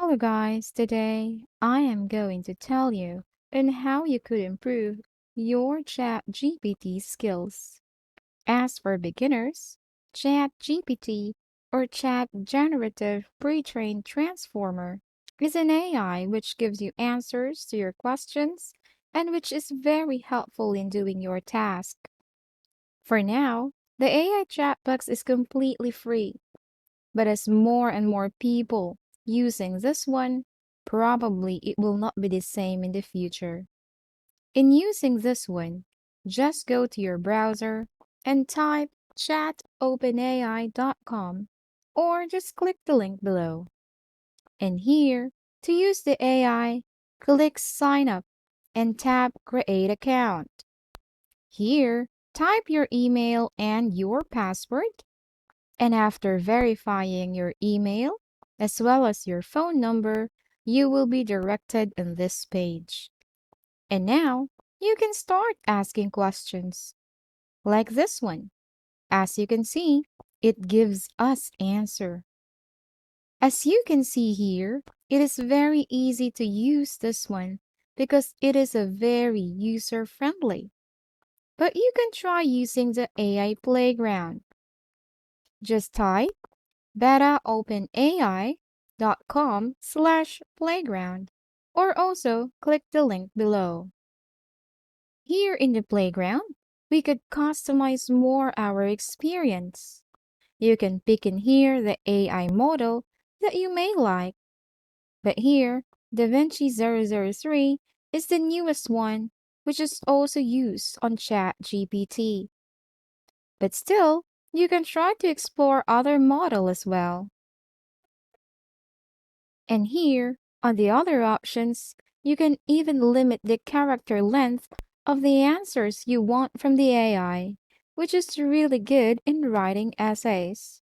Hello guys, today I am going to tell you on how you could improve your ChatGPT skills. As for beginners, ChatGPT or Chat Generative Pre-trained Transformer is an AI which gives you answers to your questions and which is very helpful in doing your task. For now, the AI chatbox is completely free, but as more and more people using this one, probably it will not be the same in the future. In using this one, just go to your browser and type chatopenai.com or just click the link below. And here, to use the AI, click Sign Up and tap Create Account. Here, type your email and your password. And after verifying your email, as well as your phone number, you will be directed in this page. And now, you can start asking questions, like this one. As you can see, it gives us answer. As you can see here, it is very easy to use this one because it is a very user-friendly. But you can try using the AI Playground. Just type betaopenai.com/playground or also click the link below. Here in the playground, we could customize more our experience. You can pick in here the AI model that you may like. But here, DaVinci 003 is the newest one, which is also used on ChatGPT. But still, you can try to explore other model as well. And here, on the other options, you can even limit the character length of the answers you want from the AI, which is really good in writing essays.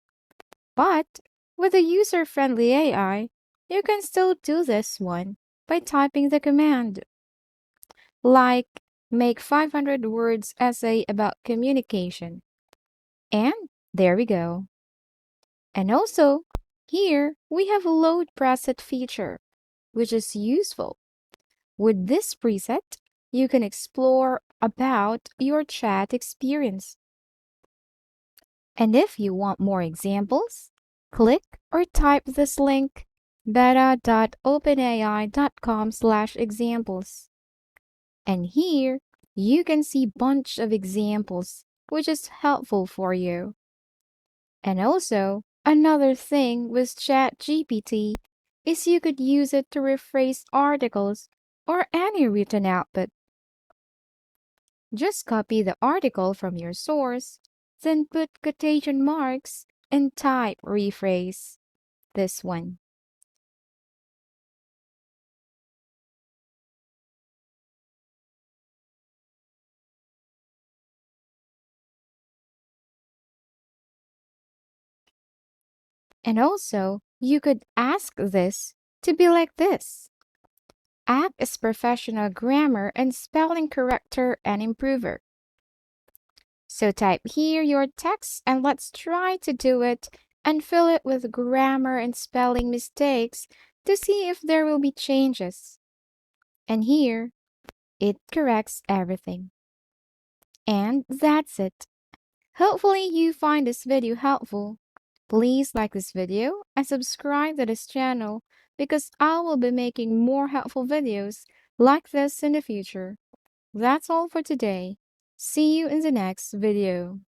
But with a user-friendly AI, you can still do this one by typing the command, like make 500 words essay about communication. And there we go. And also, here we have a load preset feature, which is useful. With this preset, you can explore about your chat experience. And if you want more examples, click or type this link beta.openai.com/examples. And here, you can see bunch of examples, which is helpful for you. And also, another thing with ChatGPT is you could use it to rephrase articles or any written output. Just copy the article from your source, then put quotation marks and type rephrase. This one. And also, you could ask this to be like this. Act as professional grammar and spelling corrector and improver. So type here your text and let's try to do it and fill it with grammar and spelling mistakes to see if there will be changes. And here, it corrects everything. And that's it. Hopefully you find this video helpful. Please like this video and subscribe to this channel because I will be making more helpful videos like this in the future. That's all for today. See you in the next video.